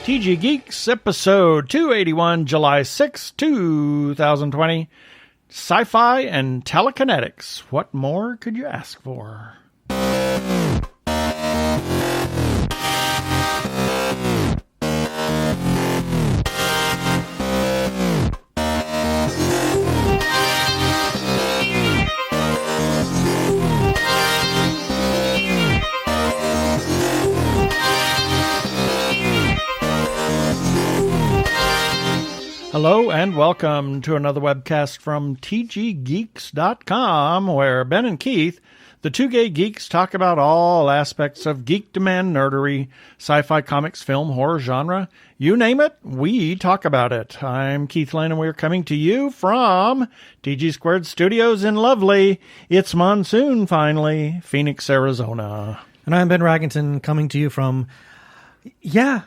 TG Geeks, episode 281, July 6, 2020. Sci-fi and telekinetics. What more could you ask for? Hello and welcome to another webcast from tggeeks.com, where Ben and Keith, the Two Gay Geeks, talk about all aspects of geekdom and nerdery, sci-fi, comics, film, horror genre. You name it, we talk about it. I'm Keith Lane, and we're coming to you from TG Squared Studios in lovely, it's monsoon finally, Phoenix, Arizona. And I'm Ben Raggington, coming to you from... Yeah,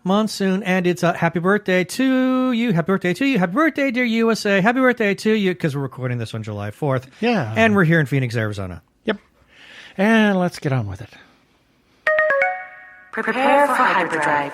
monsoon, and it's a happy birthday to you, happy birthday to you, happy birthday, dear USA, happy birthday to you, because we're recording this on July 4th. Yeah. And we're here in Phoenix, Arizona. Yep. And let's get on with it. Prepare for hyperdrive.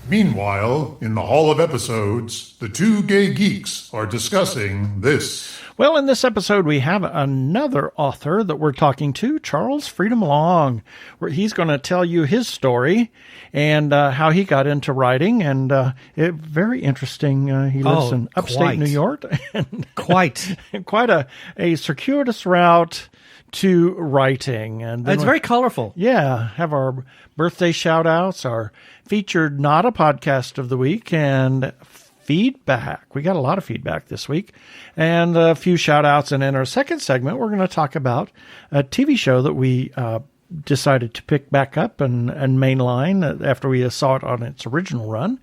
Meanwhile, in the Hall of Episodes, the Two Gay Geeks are discussing this. Well, in this episode, we have another author that we're talking to, Charle Freedom Long, where he's going to tell you his story and how he got into writing. And very interesting. He lives in upstate New York. And quite a circuitous route to writing. And it's very colorful. Yeah. Have our birthday shout outs, our featured Not a Podcast of the Week, and feedback. We got a lot of feedback this week, and a few shout outs. And in our second segment, we're going to talk about a TV show that we decided to pick back up and mainline after we saw it on its original run.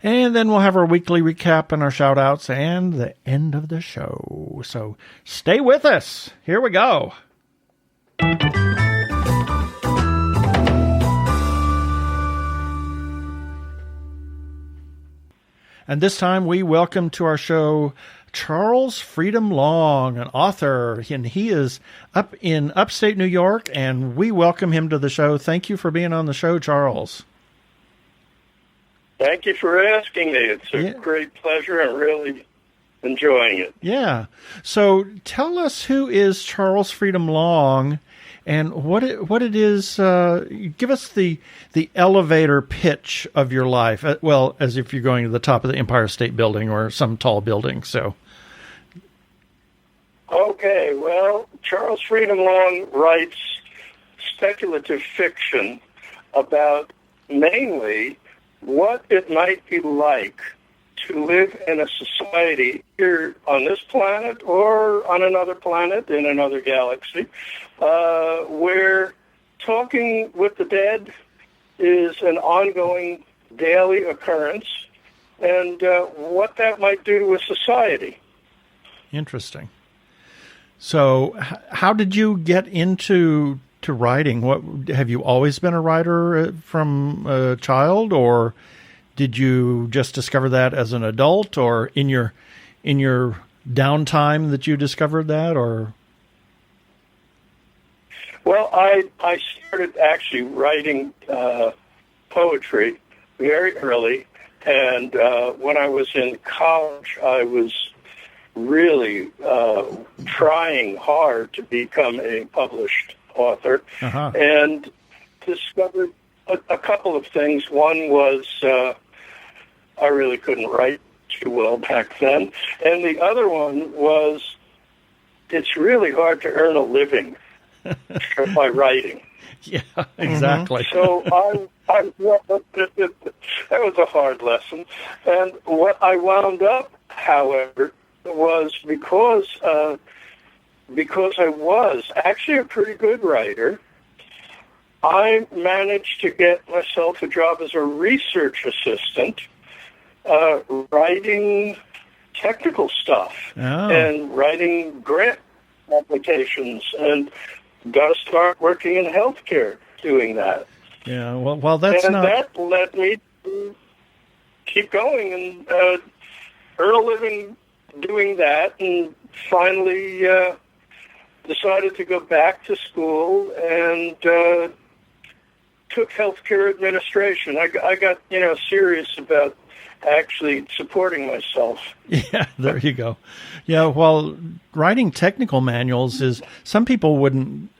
And then we'll have our weekly recap and our shout outs and the end of the show. So stay with us. Here we go. And this time we welcome to our show Charle Freedom Long, an author, and he is up in upstate New York, and we welcome him to the show. Thank you for being on the show, Charles. Thank you for asking me. It's a great pleasure. I'm really enjoying it. Yeah. So tell us, who is Charle Freedom Long, and what it is. Give us the elevator pitch of your life. Well, as if you're going to the top of the Empire State Building or some tall building. So, okay. Well, Charle Freedom Long writes speculative fiction about mainly what it might be like to live in a society here on this planet or on another planet in another galaxy, where talking with the dead is an ongoing daily occurrence, and what that might do to a society. Interesting. So how did you get into writing? What, have you always been a writer from a child, or did you just discover that as an adult, or in your downtime that you discovered that, or? Well, I started actually writing poetry very early, and when I was in college, I was really trying hard to become a published author, and discovered a couple of things. One was I really couldn't write too well back then, and the other one was it's really hard to earn a living by writing. Yeah, exactly. So that was a hard lesson. And what I wound up, however, was because I was actually a pretty good writer, I managed to get myself a job as a research assistant, writing technical stuff and writing grant applications, and got to start working in healthcare doing that. Yeah, well, that's and not... that led me to keep going and earn a living doing that, and finally decided to go back to school and took healthcare administration. I got, serious about actually supporting myself. Yeah, there you go. Yeah, well, writing technical manuals is, some people wouldn't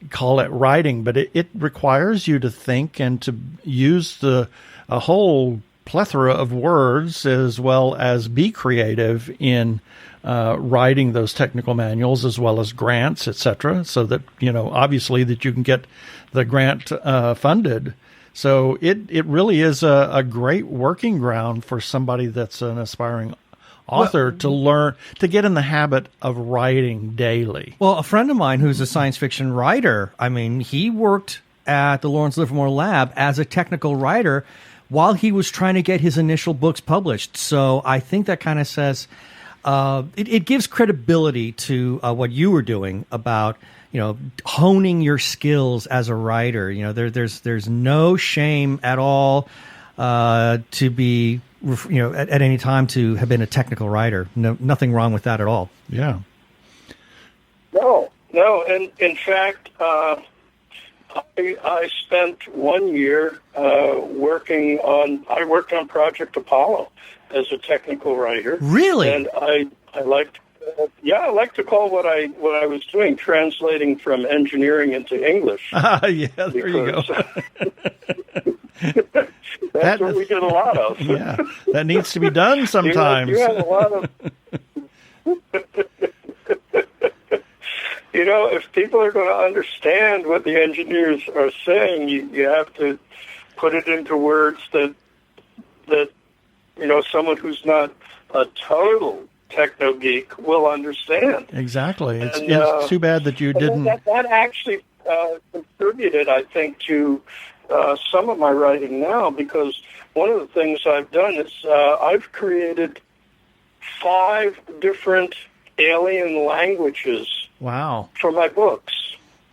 call it writing, but it requires you to think and to use a whole plethora of words, as well as be creative in writing those technical manuals, as well as grants, etc., so that, obviously that you can get the grant funded. So it really is a great working ground for somebody that's an aspiring author to learn, to get in the habit of writing daily. Well, a friend of mine who's a science fiction writer, he worked at the Lawrence Livermore Lab as a technical writer while he was trying to get his initial books published. So I think that kind of says, it gives credibility to what you were doing about, honing your skills as a writer. There's no shame at all to be, at any time to have been a technical writer. No, nothing wrong with that at all. Yeah. No. And in fact, I spent 1 year working on Project Apollo as a technical writer. Really? And I liked, I like to call what I was doing translating from engineering into English. Yeah, there you go. That's what we did a lot of. Yeah, that needs to be done sometimes. You have a lot of. If people are going to understand what the engineers are saying, you have to put it into words that someone who's not a total techno geek will understand. Exactly. It's too bad that you didn't. That actually contributed, I think, to some of my writing now, because one of the things I've done is I've created 5 different alien languages. Wow. For my books.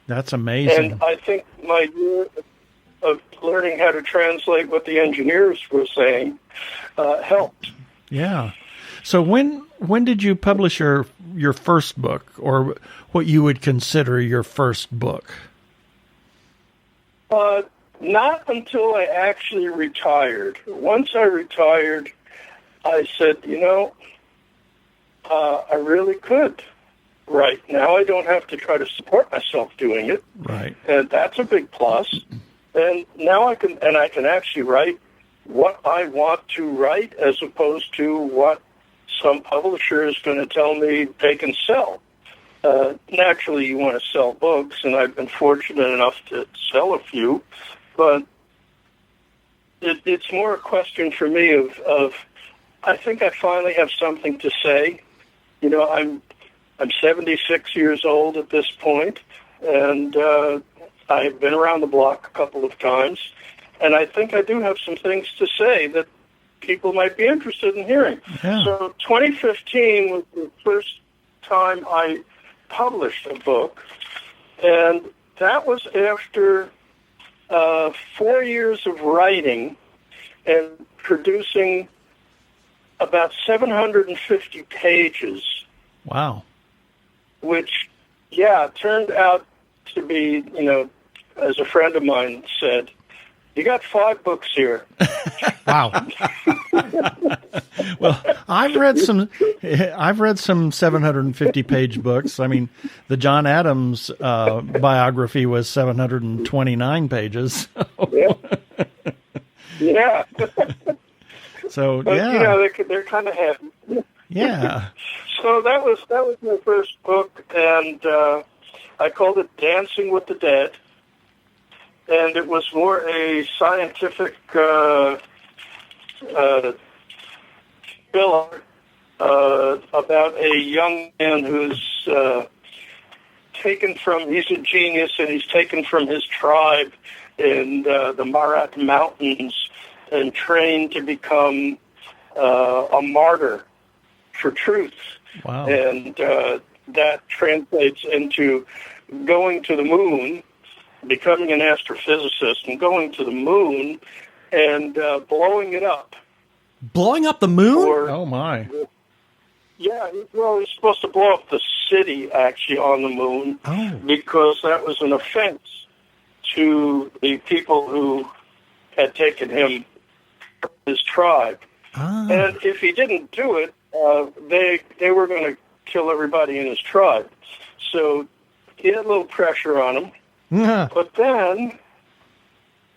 That's amazing. And I think my year of learning how to translate what the engineers were saying helped. Yeah. So when did you publish your first book, or what you would consider your first book? Not until I actually retired. Once I retired, I said, I really could. Right. Now I don't have to try to support myself doing it. Right. And that's a big plus. And now I can actually write what I want to write, as opposed to what some publisher is going to tell me they can sell. Naturally, you want to sell books, and I've been fortunate enough to sell a few, but it's more a question for me of I think I finally have something to say. I'm 76 years old at this point, and I've been around the block a couple of times, and I think I do have some things to say that people might be interested in hearing. Yeah. So 2015 was the first time I published a book, and that was after 4 years of writing and producing about 750 pages. Wow. Which, turned out to be, as a friend of mine said, you got 5 books here. Wow. Well, I've read some 750-page books. I mean, the John Adams biography was 729 pages. Yeah. So, but, yeah. they're kind of heavy. Yeah. So that was my first book, and I called it Dancing with the Dead, and it was more a scientific thriller about a young man who's he's a genius, and he's taken from his tribe in the Marat Mountains and trained to become a martyr for truth. Wow. And that translates into going to the moon, becoming an astrophysicist, and going to the moon and blowing it up. Blowing up the moon? Oh, my. Yeah, well, he's supposed to blow up the city, actually, on the moon, because that was an offense to the people who had taken him from his tribe. And if he didn't do it, they were going to kill everybody in his tribe. So he had a little pressure on him. But then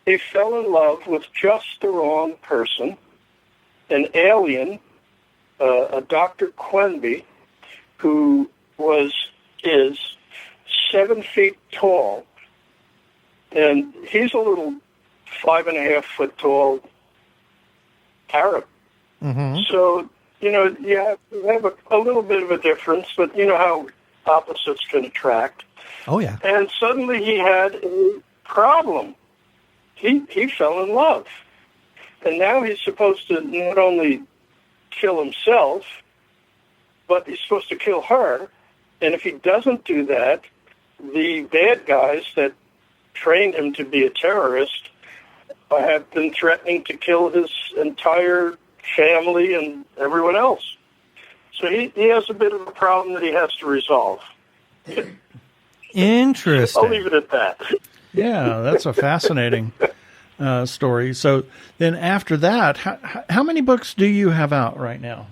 he fell in love with just the wrong person, an alien, a Dr. Quenby, who is 7 feet tall. And he's a little 5.5 foot tall Arab. So, you have a little bit of a difference, but you know how opposites can attract. Oh, yeah. And suddenly he had a problem. He fell in love. And now he's supposed to not only kill himself, but he's supposed to kill her. And if he doesn't do that, the bad guys that trained him to be a terrorist have been threatening to kill his entire family and everyone else. So he has a bit of a problem that he has to resolve. Interesting. I'll leave it at that. Yeah, that's a fascinating story. So then after that, how many books do you have out right now?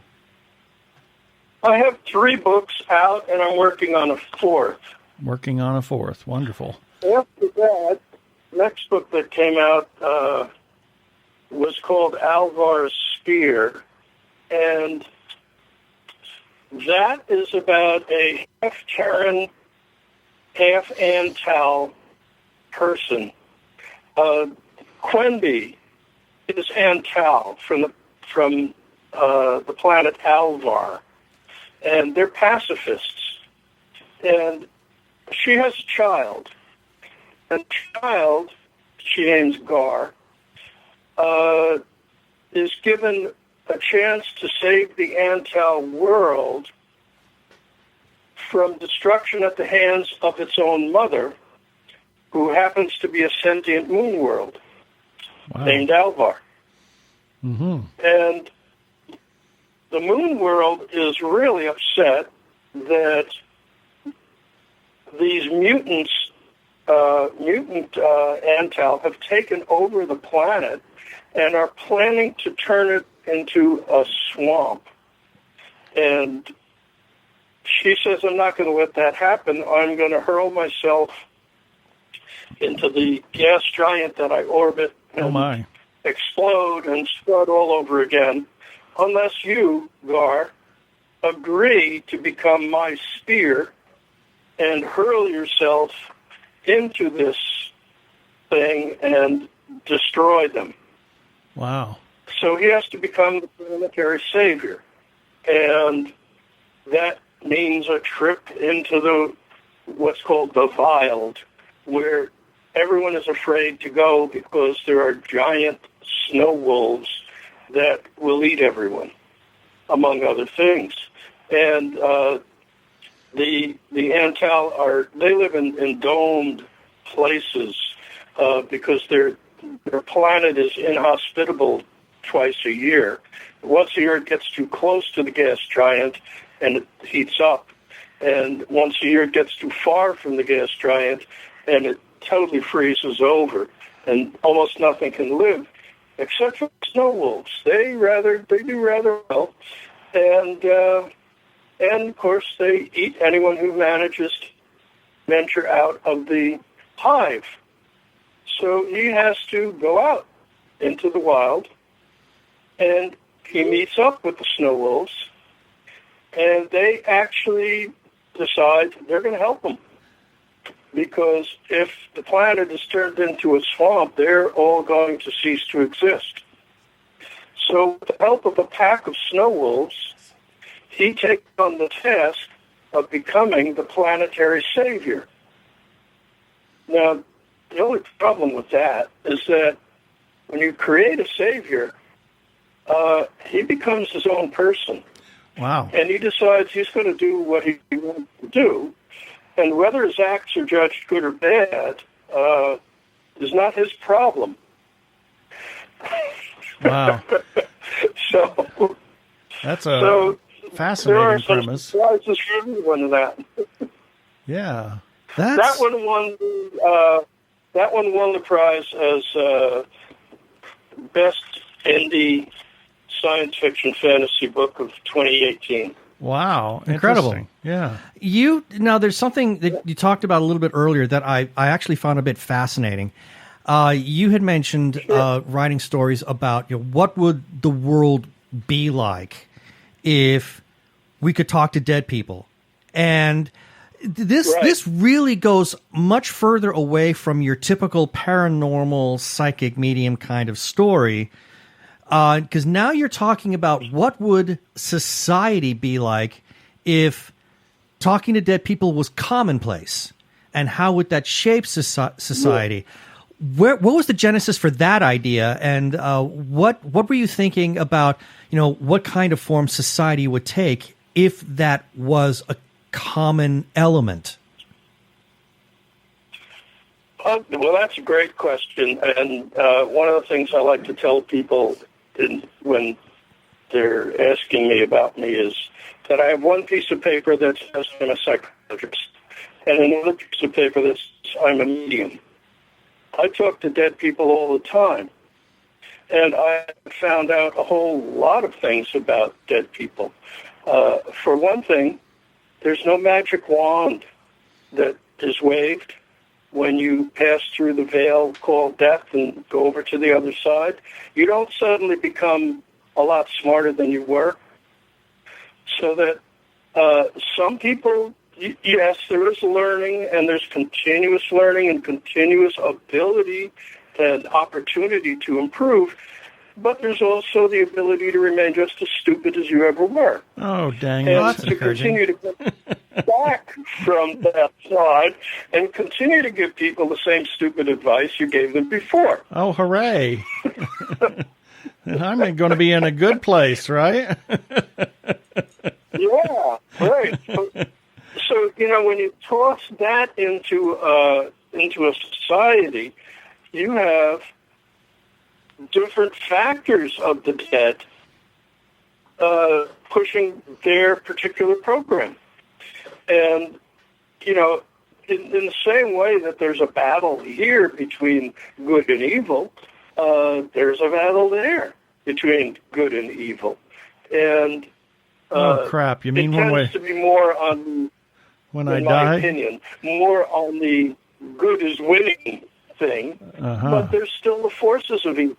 I have 3 books out, and I'm working on a 4th. Working on a 4th. Wonderful. After that, next book that came out was called Alvar's Spear, and that is about a half-Terran, half-Antal person. Quenby is Antal from the planet Alvar, and they're pacifists. And she has a child. And the child, she names Gar, is given a chance to save the Antal world from destruction at the hands of its own mother, who happens to be a sentient moon world named Alvar. And the moon world is really upset that these mutant Antal have taken over the planet and are planning to turn it into a swamp. And she says, I'm not going to let that happen. I'm going to hurl myself into the gas giant that I orbit and explode and start all over again, unless you, Gar, agree to become my spear and hurl yourself into this thing and destroy them. Wow. So he has to become the planetary savior. And that means a trip into what's called the Wild, where everyone is afraid to go because there are giant snow wolves that will eat everyone, among other things. And the Antal they live in domed places because their planet is inhospitable twice a year. Once a year it gets too close to the gas giant and it heats up. And once a year it gets too far from the gas giant and it totally freezes over and almost nothing can live except for snow wolves. They do rather well. And of course they eat anyone who manages to venture out of the hive. So he has to go out into the wild, and he meets up with the snow wolves, and they actually decide they're going to help him. Because if the planet is turned into a swamp, they're all going to cease to exist. So with the help of a pack of snow wolves, he takes on the task of becoming the planetary savior. Now, the only problem with that is that when you create a savior, he becomes his own person. Wow. And he decides he's going to do what he wants to do. And whether his acts are judged good or bad is not his problem. Wow. So that's a fascinating premise. There are some surprises for everyone in that. Yeah. That one won That one won the prize as best indie science fiction fantasy book of 2018. Wow. Incredible. Yeah. Now, there's something that you talked about a little bit earlier that I actually found a bit fascinating. You had mentioned writing stories about what would the world be like if we could talk to dead people. And this really goes much further away from your typical paranormal psychic medium kind of story, because now you're talking about what would society be like if talking to dead people was commonplace, and how would that shape society? What was the genesis for that idea, and what were you thinking about, what kind of form society would take if that was a common element? Well, that's a great question, and one of the things I like to tell people when they're asking me about me is that I have one piece of paper that says I'm a psychologist, and another piece of paper that says I'm a medium. I talk to dead people all the time, and I found out a whole lot of things about dead people. For one thing, there's no magic wand that is waved when you pass through the veil called death and go over to the other side. You don't suddenly become a lot smarter than you were. So that some people, yes, there is learning, and there's continuous learning and continuous ability and opportunity to improve, but there's also the ability to remain just as stupid as you ever were. Oh, dang. And That's to continue to go back from that side and continue to give people the same stupid advice you gave them before. Oh, hooray. I'm going to be in a good place, right? Yeah, right. So, when you toss that into a society, you have different factors of the dead pushing their particular program. And, in the same way that there's a battle here between good and evil, there's a battle there between good and evil. And oh, crap. You mean it one way? tends to be more on, when I in die? my opinion, more on the good is winning thing, but there's still the forces of evil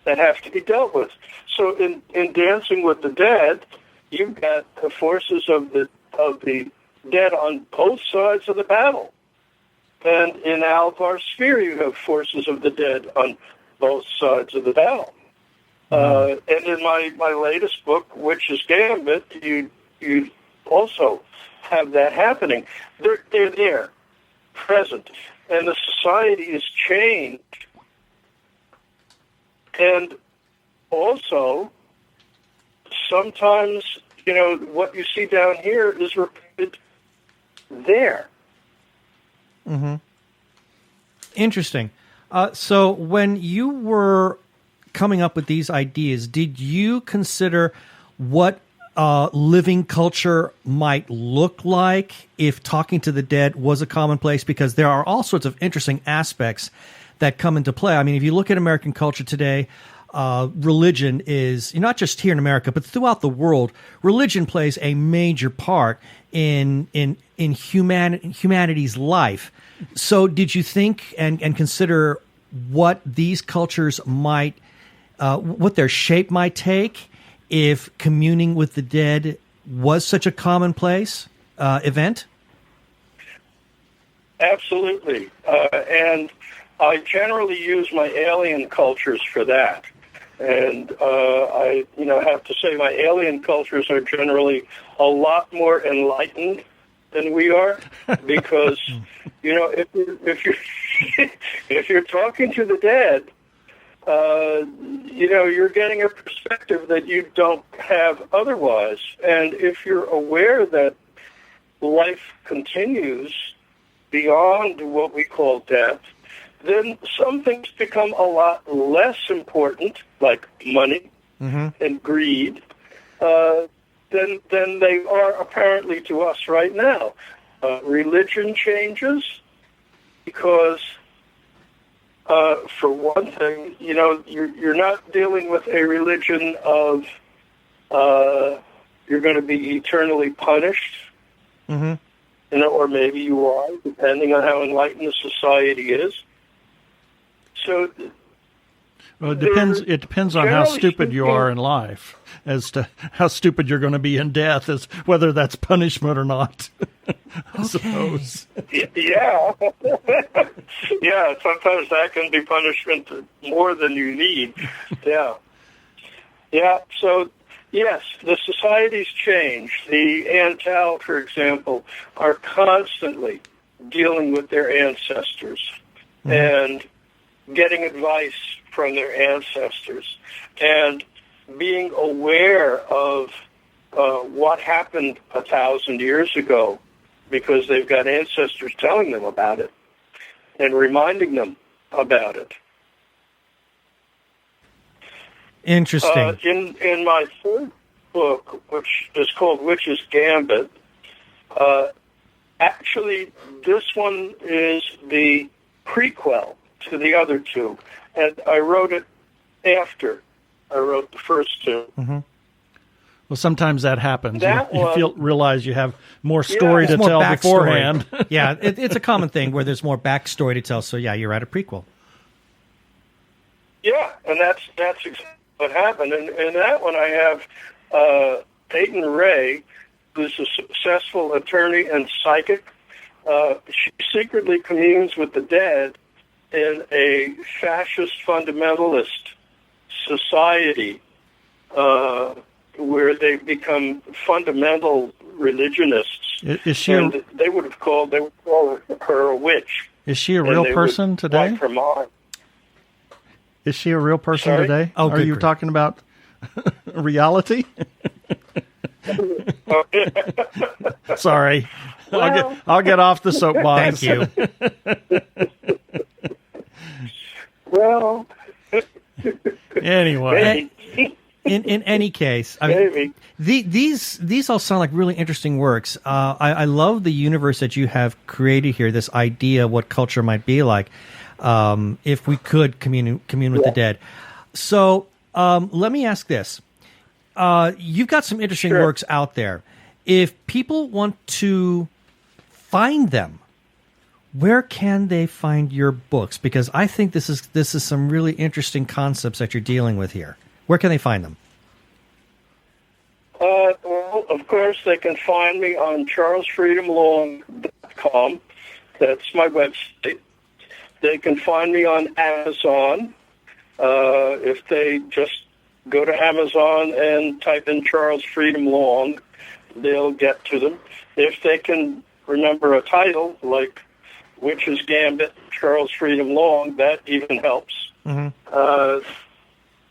that have to be dealt with. So in Dancing with the Dead, you've got the forces of the dead on both sides of the battle. And in Alvar's Sphere, you have forces of the dead on both sides of the battle. And in my latest book, Witch's Gambit, you also have that happening. They're there, present. And the society is changed. And also, sometimes, what you see down here is repeated there. Mm-hmm. Interesting. So when you were coming up with these ideas, did you consider what living culture might look like if talking to the dead was a commonplace? Because there are all sorts of interesting aspects that come into play. I mean, if you look at American culture today, religion is, not just here in America, but throughout the world, religion plays a major part in humanity's life. So did you think and consider what these cultures might, what their shape might take if communing with the dead was such a commonplace event? Absolutely. And I generally use my alien cultures for that. And I have to say my alien cultures are generally a lot more enlightened than we are, because, if you're talking to the dead, you're getting a perspective that you don't have otherwise. And if you're aware that life continues beyond what we call death, then some things become a lot less important, like money and greed, than they are apparently to us right now. Religion changes because For one thing, you're not dealing with a religion of you're going to be eternally punished, or maybe you are, depending on how enlightened the society is. So, well, it depends. It depends on how stupid you are in life, as to how stupid you're going to be in death, as whether that's punishment or not. I suppose. Yeah, yeah. Sometimes that can be punishment more than you need. Yeah, yeah. So, yes, the society's changed. The Antal, for example, are constantly dealing with their ancestors and getting advice from their ancestors and being aware of what happened 1,000 years ago, because they've got ancestors telling them about it and reminding them about it. Interesting. In my third book, which is called Witch's Gambit, actually this one is the prequel to the other two, and I wrote it after I wrote the first two. Well, sometimes that happens. That you realize you have more story to tell beforehand. Yeah, it's a common thing where there's more backstory to tell. So yeah, you're at a prequel. Yeah, and that's exactly what happened. And in that one, I have Peyton Ray, who's a successful attorney and psychic. She secretly communes with the dead in a fascist fundamentalist society where they become fundamental religionists. Is she? They would call her a witch. Is she a real person today? Wipe her mind. Is she a real person Sorry? today? Oh, are you talking about reality? Sorry, Well, I'll get off the soapbox. Thank you. Well, Anyway, maybe. In any case, I mean, Maybe. these all sound like really interesting works. I love the universe that you have created here. This idea of what culture might be like if we could commune with the dead. So let me ask this: you've got some interesting works out there. If people want to find them, where can they find your books? Because I think this is some really interesting concepts that you're dealing with here. Where can they find them? Well, of course, they can find me on charlesfreedomlong.com. That's my website. They can find me on Amazon. If they just go to Amazon and type in Charles Freedom Long, they'll get to them. If they can remember a title like Witch's Gambit, Charles Freedom Long, that even helps.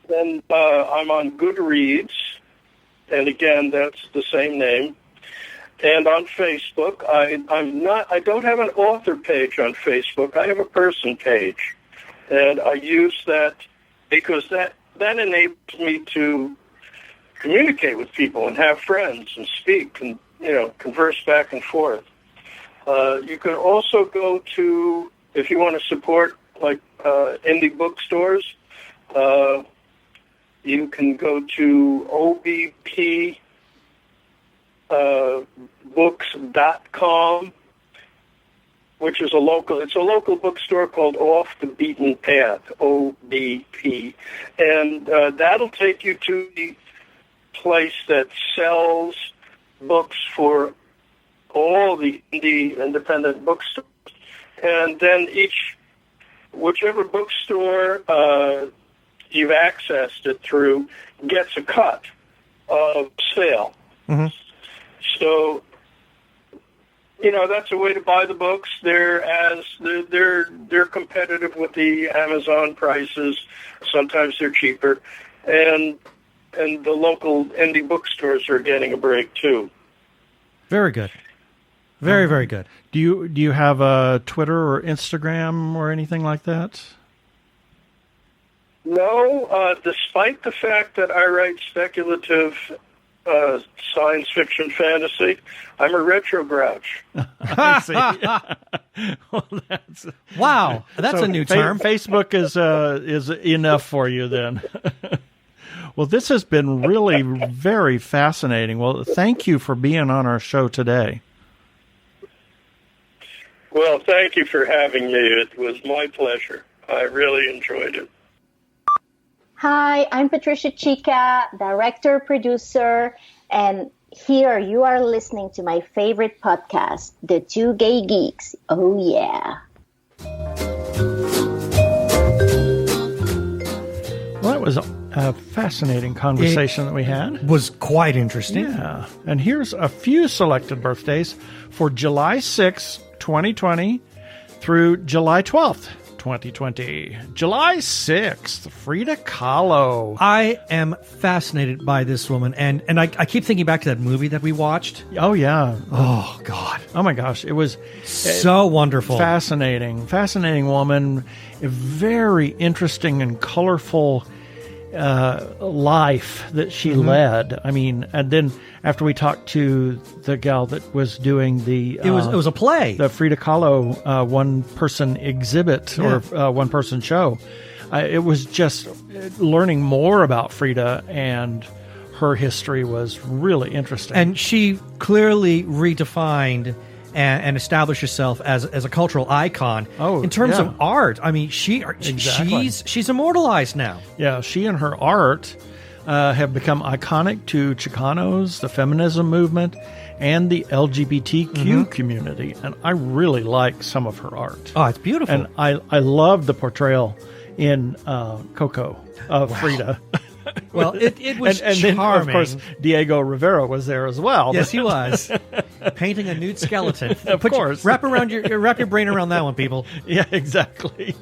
Then I'm on Goodreads, and again, that's the same name. And on Facebook, I don't have an author page on Facebook. I have a person page, and I use that because that enables me to communicate with people and have friends and speak and converse back and forth. You can also go to, if you want to support like indie bookstores, you can go to obpbooks.com, which is a local bookstore called Off the Beaten Path, OBP. And that'll take you to the place that sells books for all the independent bookstores. And then whichever bookstore you've accessed it through gets a cut of sale. So, that's a way to buy the books. They're competitive with the Amazon prices. Sometimes they're cheaper, and the local indie bookstores are getting a break too. Very good. Very, very good. do you have a Twitter or Instagram or anything like that? No, despite the fact that I write speculative science fiction fantasy. I'm a retro grouch. I see. Well, Wow, that's so a new term. Facebook is enough for you then. Well, this has been really very fascinating. Well, thank you for being on our show today. Well, thank you for having me. It was my pleasure. I really enjoyed it. Hi, I'm Patricia Chica, director, producer, and here you are listening to my favorite podcast, The Two Gay Geeks. Oh, yeah. Well, that was a fascinating conversation that we had. Was quite interesting. Yeah. And here's a few selected birthdays for July 6th, 2020 through July 12th, 2020. July 6th, Frida Kahlo. I am fascinated by this woman, and I keep thinking back to that movie that we watched. Oh, yeah. Oh, God. Oh, my gosh. It was So wonderful. fascinating. Fascinating woman. A very interesting and colorful life that she led. I mean, and then after we talked to the gal that was doing the It was a play. the Frida Kahlo one-person exhibit or one-person show. It was just learning more about Frida, and her history was really interesting. And she clearly redefined and established herself as a cultural icon. Oh, in terms yeah. of art, I mean, Exactly. she's immortalized now. yeah, she and her art have become iconic to Chicanos, the feminism movement, and the LGBTQ community. And I really like some of her art. Oh, it's beautiful. And I love the portrayal in Coco of Frida. Well, it was and charming. then, of course, Diego Rivera was there as well. Yes, he was painting a nude skeleton. Of course. Wrap your brain around that one, people. Yeah, exactly.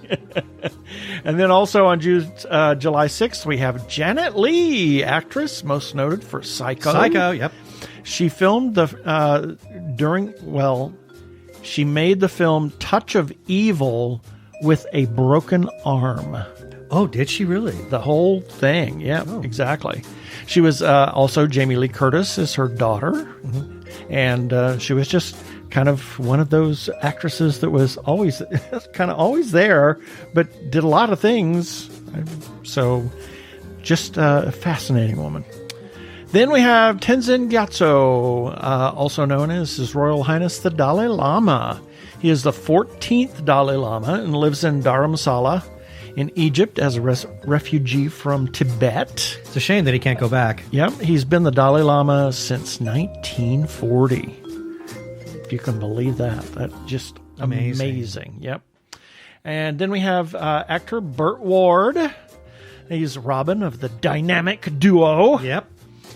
And then also on July 6th, we have Janet Leigh, actress most noted for Psycho. Psycho, yep. She filmed she made the film Touch of Evil with a broken arm. Oh, did she really? The whole thing. Yeah, exactly. She was also Jamie Lee Curtis is her daughter. And she was just kind of one of those actresses that was always there, but did a lot of things. So just a fascinating woman. Then we have Tenzin Gyatso, also known as His Royal Highness the Dalai Lama. He is the 14th Dalai Lama and lives in Dharamsala in Egypt as a refugee from Tibet. It's a shame that he can't go back. Yep, he's been the Dalai Lama since 1940. If you can believe that. That's just amazing. Yep. And then we have actor Burt Ward. He's Robin of the Dynamic Duo. Yep.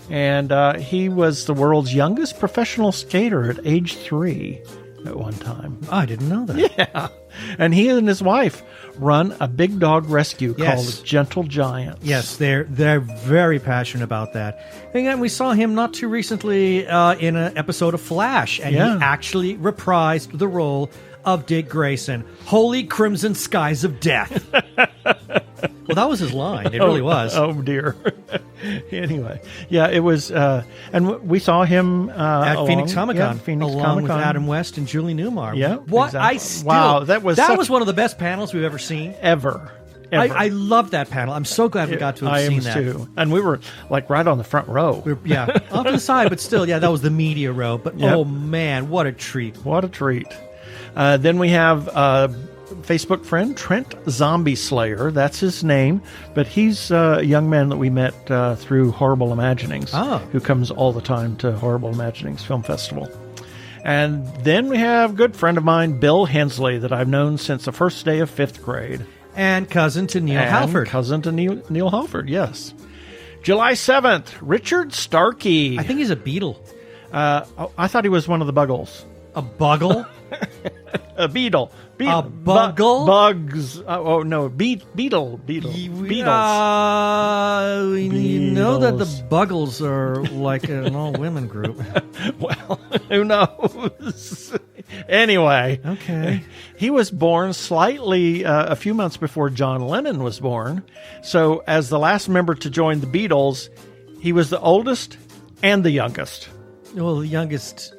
And he was the world's youngest professional skater at age 3 at one time. Oh, I didn't know that. Yeah. And he and his wife run a big dog rescue Yes. called Gentle Giants. Yes, they're very passionate about that. And again, we saw him not too recently in an episode of Flash, and he actually reprised the role of Dick Grayson. Holy crimson skies of death. Well, that was his line. It really was. Oh, dear. Anyway, yeah, it was, and we saw him At Phoenix Comic-Con, Phoenix along Comic-Con. with Adam West and Julie Newmar. Yeah, what exactly. I still Wow, that was one of the best panels we've ever seen. ever. I love that panel. I'm so glad we got to have seen that. too. And we were like right on the front row. Yeah, off to the side, but still, yeah, that was the media row. But Yep. oh man, what a treat! What a treat. Then we have Facebook friend Trent Zombie Slayer. That's his name, but he's a young man that we met through Horrible Imaginings, who comes all the time to Horrible Imaginings Film Festival. And then we have good friend of mine, Bill Hensley, that I've known since the first day of 5th grade. And cousin to Neil Halford. Cousin to Neil Halford, yes. July 7th, Richard Starkey. I think he's a beetle. I thought he was one of the Buggles. A buggle? A beetle. A buggle? Bugs. No. Beetle. Beetles. You know that the Buggles are like an all-women group. Well, who knows? Anyway. Okay. He was born slightly a few months before John Lennon was born. So as the last member to join the Beatles, he was the oldest And the youngest. Well, the youngest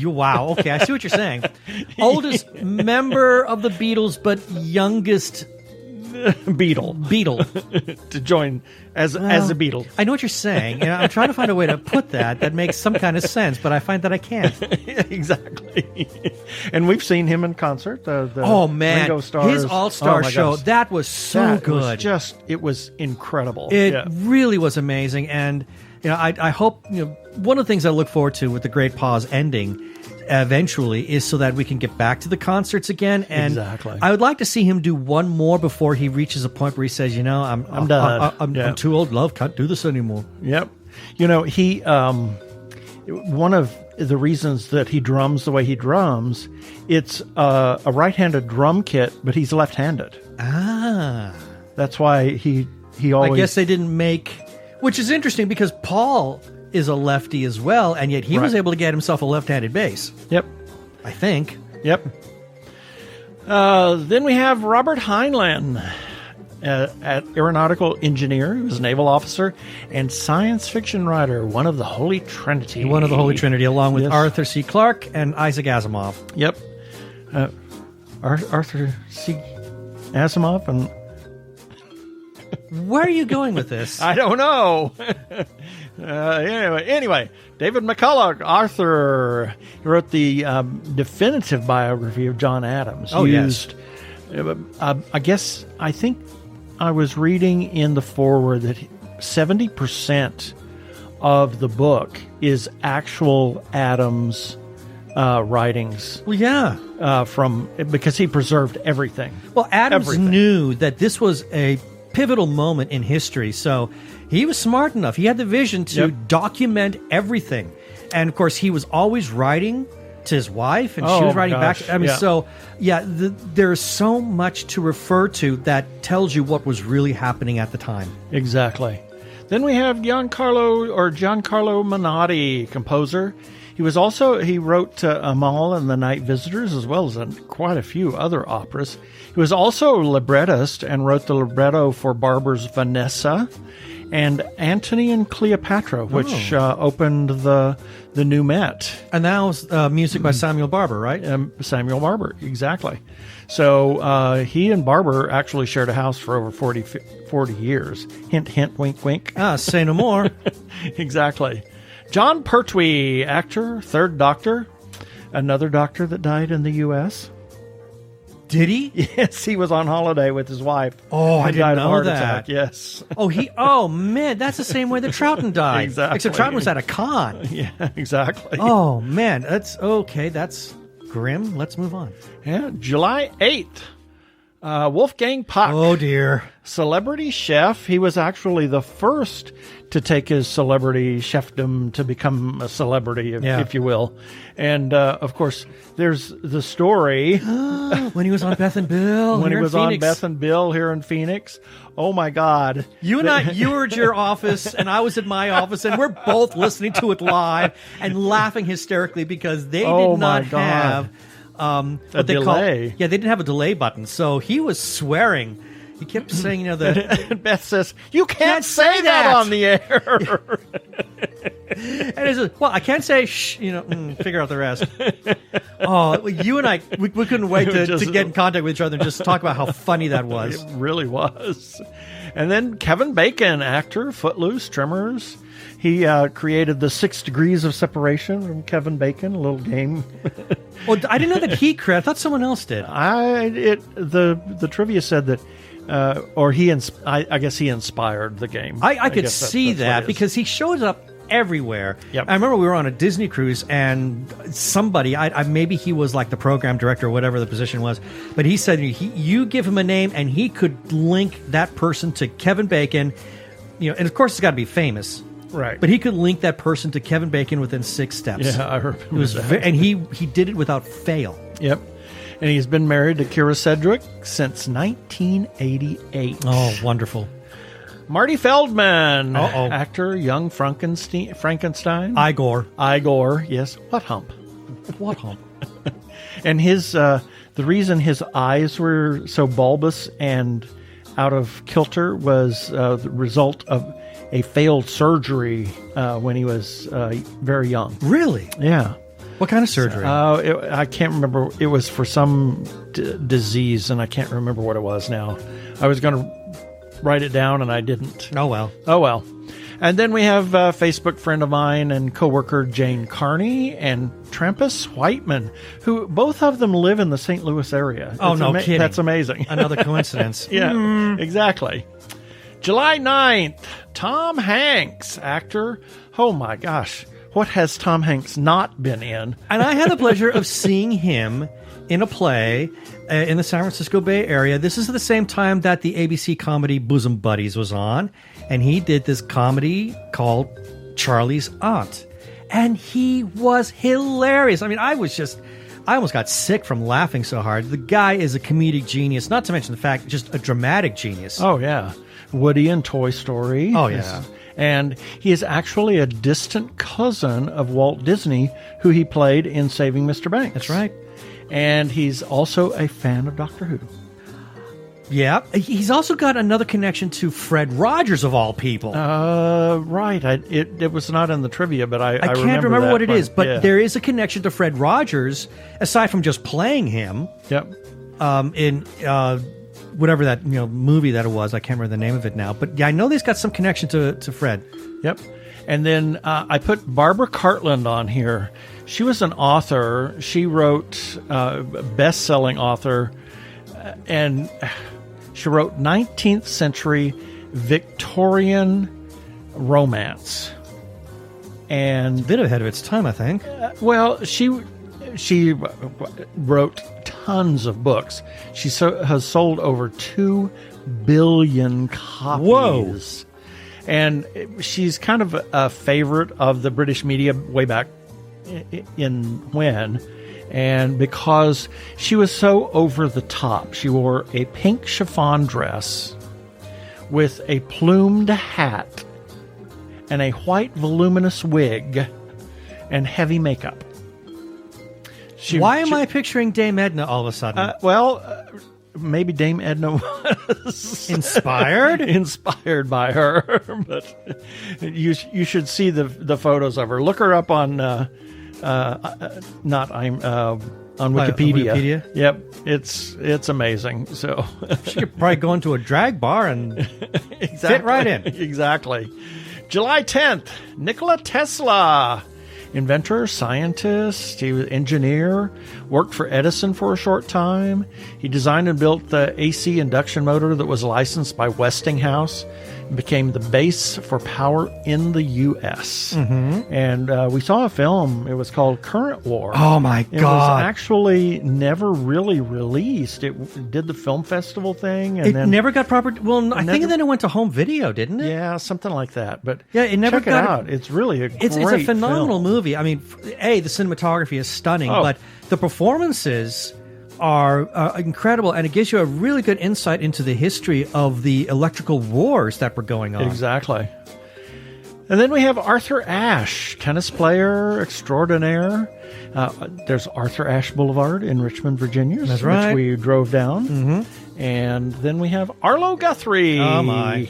wow. Okay, I see what you're saying. Oldest member of the Beatles, but youngest Beatle to join as a Beatle. I know what you're saying. I'm trying to find a way to put that makes some kind of sense, but I find that I can't. Exactly. And we've seen him in concert. The Ringo Stars. His All-Star show. Gosh. That was so good. It was incredible. It really was amazing. And I hope one of the things I look forward to with the Great Pause ending eventually is so that we can get back to the concerts again. And exactly. I would like to see him do one more before he reaches a point where he says, I'm done. I'm too old. Love can't do this anymore. Yep. He one of the reasons that he drums the way he drums, it's a right-handed drum kit, but he's left-handed. That's why he always. I guess they didn't make, which is interesting because Paul is a lefty as well, and yet he was able to get himself a left-handed bass. Yep. I think. Yep. Then we have Robert Heinlein, aeronautical engineer. He was a naval officer and science fiction writer, one of the Holy Trinity. One of the Holy Trinity, along with Arthur C. Clarke and Isaac Asimov. Yep. Arthur C. Asimov and... Where are you going with this? I don't know. Anyway, David McCulloch, Arthur, he wrote the definitive biography of John Adams. Yes. I think I was reading in the foreword that 70% of the book is actual Adams writings. Well, yeah. Because he preserved everything. Well, Adams knew that this was a pivotal moment in history, so he was smart enough. He had the vision to document everything. And, of course, he was always writing to his wife, and she was writing back. I mean, there's so much to refer to that tells you what was really happening at the time. Exactly. Then we have Giancarlo Menotti, composer. He wrote Amal and the Night Visitors, as well as quite a few other operas. He was also a librettist and wrote the libretto for Barber's Vanessa and Antony and Cleopatra, which opened the new Met. And that was music by Samuel Barber, right? Samuel Barber, exactly. So he and Barber actually shared a house for over 40 years. Hint, hint, wink, wink. Say no more. Exactly. John Pertwee, actor, Third Doctor, another doctor that died in the U.S. Did he? Yes, he was on holiday with his wife. Oh, I didn't know that. Attack, yes. Oh, man, that's the same way that Troughton died. Exactly. Except Troughton was at a con. Yeah, exactly. Oh, man, that's okay. That's grim. Let's move on. Yeah, July 8th. Wolfgang Puck. Oh, dear. Celebrity chef. He was actually the first to take his celebrity chefdom to become a celebrity, if you will. And, of course, there's the story. When he was on Beth and Bill. When he was on Beth and Bill here in Phoenix. Oh, my God. You were at your office, and I was at my office, and we're both listening to it live and laughing hysterically because they did not have... a delay. They didn't have a delay button, so he was swearing. He kept saying, that Beth says, "You can't say that on the air." And he says, "Well, I can't say shh. Figure out the rest." Oh, you and I, we couldn't wait to get in contact with each other and just talk about how funny that was. It really was. And then Kevin Bacon, actor, Footloose, Tremors. He created the 6 Degrees of Separation from Kevin Bacon, a little game. Well, I didn't know that he created. I thought someone else did. The trivia said that, I guess he inspired the game. I could see that because he showed up everywhere. Yep. I remember we were on a Disney cruise and somebody, maybe he was like the program director or whatever the position was, but he said you give him a name and he could link that person to Kevin Bacon, and of course it's got to be famous. Right. But he could link that person to Kevin Bacon within 6 steps. Yeah, I remember that. And he did it without fail. Yep. And he's been married to Kira Sedgwick since 1988. Oh, wonderful. Marty Feldman, actor, young Frankenstein. Igor, yes. What hump? What hump? And the reason his eyes were so bulbous and out of kilter was the result of a failed surgery when he was very young. Really? Yeah. What kind of surgery? I can't remember. It was for some disease, and I can't remember what it was now. I was going to write it down, and I didn't. Oh, well. Oh, well. And then we have a Facebook friend of mine and coworker Jane Carney and Trampus Whiteman, who both of them live in the St. Louis area. Oh, no kidding. That's amazing. Another coincidence. Yeah, exactly. July 9th, Tom Hanks, actor. Oh, my gosh. What has Tom Hanks not been in? And I had the pleasure of seeing him in a play in the San Francisco Bay Area. This is at the same time that the ABC comedy Bosom Buddies was on. And he did this comedy called Charlie's Aunt. And he was hilarious. I mean, I almost got sick from laughing so hard. The guy is a comedic genius, not to mention the fact, just a dramatic genius. Oh, yeah. Woody in Toy Story. Oh, yeah. And he is actually a distant cousin of Walt Disney, who he played in Saving Mr. Banks. That's right. And he's also a fan of Doctor Who. Yeah. He's also got another connection to Fred Rogers, of all people. Right. It was not in the trivia, but I can't remember what it is, but yeah. there is a connection to Fred Rogers, aside from just playing him. Yep. In whatever that movie that it was. I can't remember the name of it now. But yeah, I know he's got some connection to Fred. Yep. And then I put Barbara Cartland on here. She was an author. She wrote best-selling author, and she wrote 19th century Victorian romance. And a bit ahead of its time, I think. Well, she wrote tons of books. She has sold over 2 billion copies. Whoa. And she's kind of a favorite of the British media way back in when. And because she was so over the top, she wore a pink chiffon dress with a plumed hat and a white voluminous wig and heavy makeup. Why am I picturing Dame Edna all of a sudden? Maybe Dame Edna was inspired by her, but you should see the photos of her. Look her up on Wikipedia. Yep, it's amazing. So she could probably go into a drag bar and fit right in. Exactly. July 10th, Nikola Tesla. Inventor, scientist, he was engineer, worked for Edison for a short time. He designed and built the AC induction motor that was licensed by Westinghouse and became the base for power in the U.S. Mm-hmm. And we saw a film. It was called Current War. Oh, my God. It was actually never really released. It did the film festival thing. And then never got proper... Well, I think then it went to home video, didn't it? Yeah, something like that. But yeah, it never check it out. It's really a great It's a phenomenal film. movie. I mean, the cinematography is stunning, but the performances are incredible, and it gives you a really good insight into the history of the electrical wars that were going on. Exactly. And then we have Arthur Ashe, tennis player extraordinaire. There's Arthur Ashe Boulevard in Richmond, Virginia, That's right. which we drove down. Mm-hmm. And then we have Arlo Guthrie. Oh, my.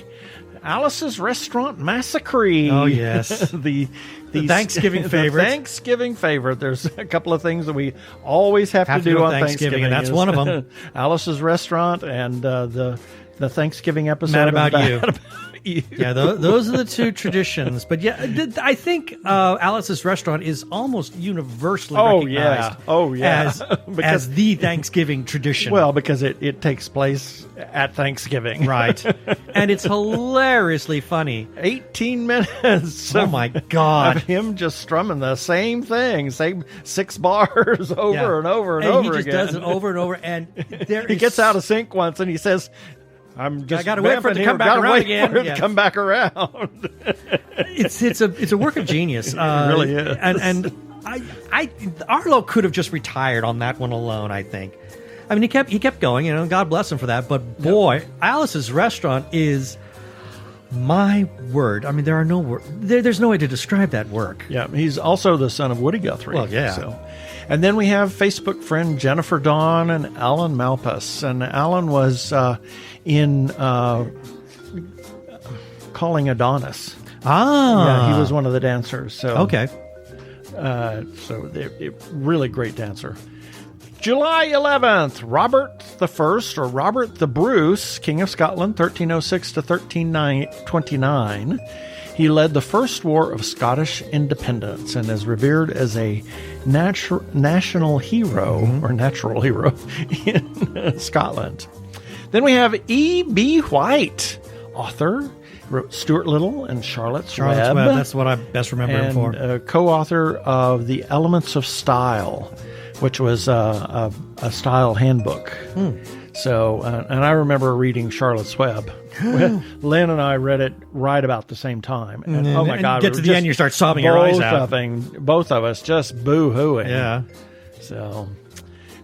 Alice's Restaurant Massacre. Oh, yes. the Thanksgiving favorite. The Thanksgiving favorite. There's a couple of things that we always have to do on Thanksgiving. And that's one of them. Alice's Restaurant and the Thanksgiving episode. Mad About You. About You. Yeah, those are the two traditions. But yeah, I think Alice's Restaurant is almost universally recognized as the Thanksgiving tradition. Well, because it takes place at Thanksgiving. Right. And it's hilariously funny. 18 minutes. Oh, my God. Of him just strumming the same thing, same 6 bars over and over and over again. He just does it over and over. And he gets out of sync once and he says... I got to wait for it to come back around again. To come back around. It's a work of genius. It really is. And Arlo could have just retired on that one alone, I think. I mean, he kept going, God bless him for that. But boy, Alice's Restaurant is, my word. I mean, there are no words. There's no way to describe that work. Yeah, he's also the son of Woody Guthrie. Well, yeah. So. And then we have Facebook friend Jennifer Dawn and Alan Malpas. And Alan was called Calling Adonis. Ah. Yeah, he was one of the dancers. So Okay. So they're really great dancer. July 11th, Robert the First, or Robert the Bruce, King of Scotland, 1306 to 1329. He led the First War of Scottish Independence and is revered as a national hero, or natural hero, in Scotland. Then we have E.B. White, author, wrote Stuart Little and Charlotte's Web. That's what I best remember him for. Co-author of The Elements of Style, which was a style handbook. So, and I remember reading Charlotte's Web. Lynn and I read it right about the same time. And oh my God. Get to the end, you start sobbing your eyes out. Both of us just boo-hooing. Yeah. So,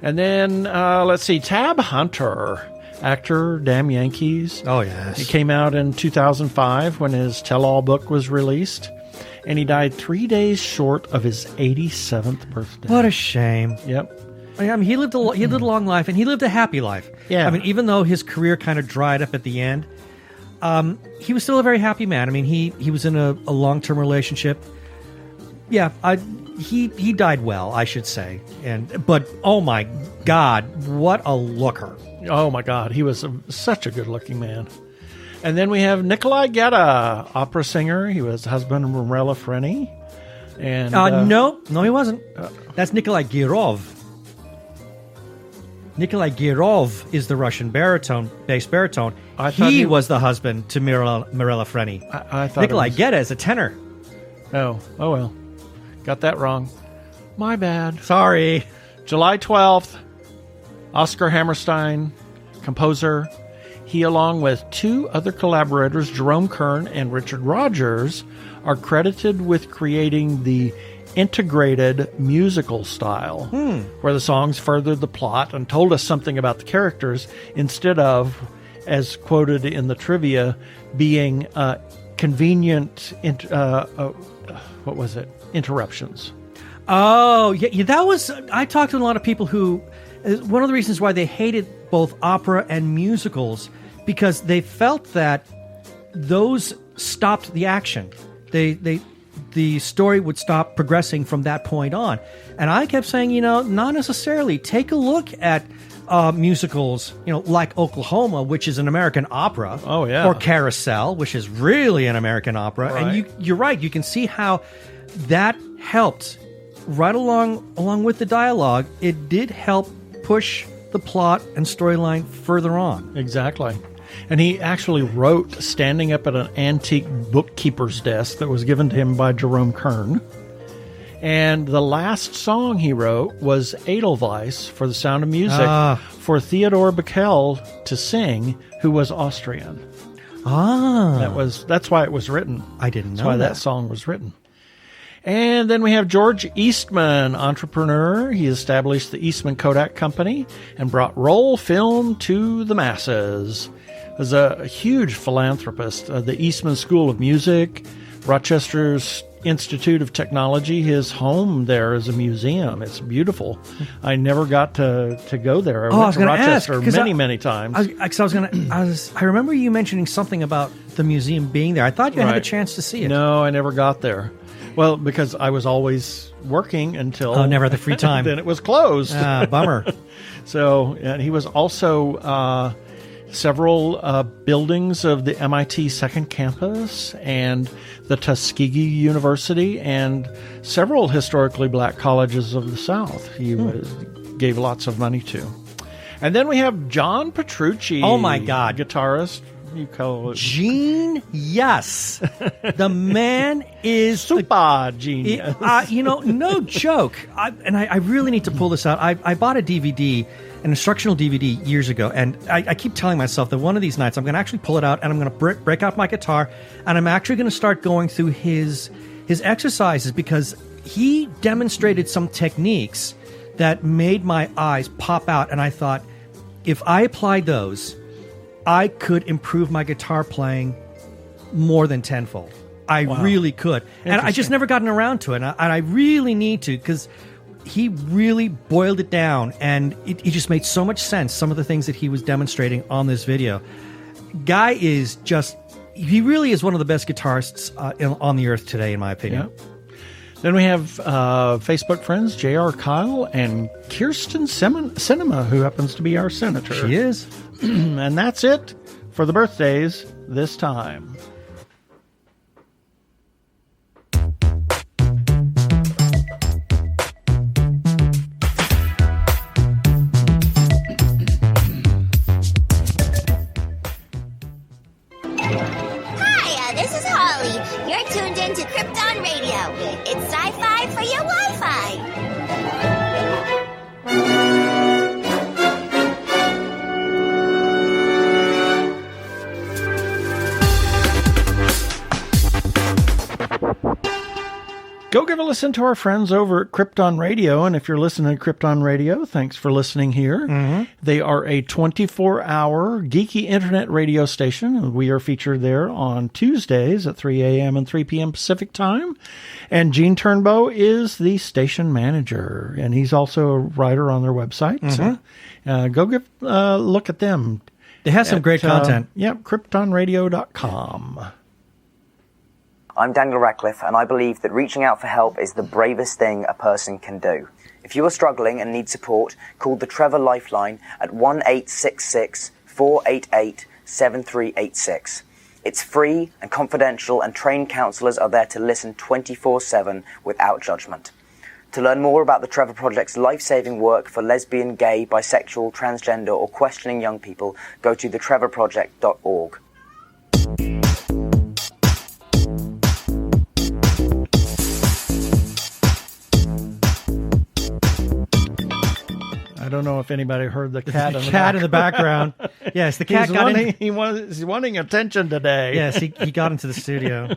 and then, let's see, Tab Hunter, actor, Damn Yankees. Oh, yes. He came out in 2005 when his tell-all book was released. And he died 3 days short of his 87th birthday. What a shame. Yep. I mean, he lived a long life, and he lived a happy life. Yeah. I mean, even though his career kind of dried up at the end, he was still a very happy man. I mean, he was in a long-term relationship. Yeah, he died well, I should say. But oh my God, what a looker! Oh my God, he was such a good-looking man. And then we have Nikolai Gedda, opera singer. He was husband of Mirella Freni. And no, he wasn't. That's Nikolai Girov. Nikolai Girov is the Russian bass baritone. He was the husband to Mirella Freni. I thought Nikolai Gedda is a tenor. Oh well. Got that wrong. My bad. Sorry. July 12th, Oscar Hammerstein, composer. He, along with two other collaborators, Jerome Kern and Richard Rogers, are credited with creating the integrated musical style, where the songs furthered the plot and told us something about the characters instead of, as quoted in the trivia, being convenient, interruptions. Oh, yeah, that was... I talked to a lot of people who... One of the reasons why they hated both opera and musicals, because they felt that those stopped the action. The story would stop progressing from that point on. And I kept saying, not necessarily. Take a look at musicals, like Oklahoma, which is an American opera. Oh, yeah. Or Carousel, which is really an American opera. Right. And you're right. You can see how that helped right along with the dialogue. It did help push the plot and storyline further on. Exactly. And he actually wrote standing up at an antique bookkeeper's desk that was given to him by Jerome Kern. And the last song he wrote was Edelweiss for The Sound of Music for Theodor Bickel to sing, who was Austrian. That's why it was written. I didn't know That's why that song was written. And then we have George Eastman, entrepreneur. He established the Eastman Kodak Company and brought roll film to the masses. Was a huge philanthropist. The Eastman School of Music, Rochester's Institute of Technology, his home there is a museum. It's beautiful. I never got to go there. I went to Rochester many times. I remember you mentioning something about the museum being there. I thought you had a chance to see it. No, I never got there. Well, because I was always working until... never had the free time. Then it was closed. Bummer. So, and he was also several buildings of the MIT second campus and the Tuskegee University and several historically black colleges of the South. He gave lots of money to. And then we have John Petrucci. Oh, my God. Guitarist. You call it Gene, yes. The man is super genius. No joke. I really need to pull this out. I bought a DVD, an instructional DVD years ago, and I keep telling myself that one of these nights I'm going to actually pull it out and I'm going to break out my guitar and I'm actually going to start going through his exercises, because he demonstrated some techniques that made my eyes pop out, and I thought, if I applied those, I could improve my guitar playing more than tenfold. I really could. And I just never gotten around to it. And I really need to, because he really boiled it down, and it just made so much sense, some of the things that he was demonstrating on this video. Guy is just, he really is one of the best guitarists on the earth today, in my opinion. Yeah. Then we have Facebook friends J.R. Kyle and Kirsten Cinema, who happens to be our senator. She is. And that's it for the birthdays this time. Hi, this is Holly. You're tuned in to Krypton Radio. It's sci-fi for your Wi-Fi. Go give a listen to our friends over at Krypton Radio. And if you're listening to Krypton Radio, thanks for listening here. Mm-hmm. They are a 24-hour geeky internet radio station. We are featured there on Tuesdays at 3 a.m. and 3 p.m. Pacific time. And Gene Turnbow is the station manager. And he's also a writer on their website. Mm-hmm. So go give a look at them. They have some great content. KryptonRadio.com. I'm Daniel Radcliffe, and I believe that reaching out for help is the bravest thing a person can do. If you are struggling and need support, call the Trevor Lifeline at 1-866-488-7386. It's free and confidential, and trained counselors are there to listen 24/7 without judgment. To learn more about the Trevor Project's life-saving work for lesbian, gay, bisexual, transgender, or questioning young people, go to thetrevorproject.org. I don't know if anybody heard the cat in the background. Yes, the cat he's wanting attention today. Yes, he got into the studio.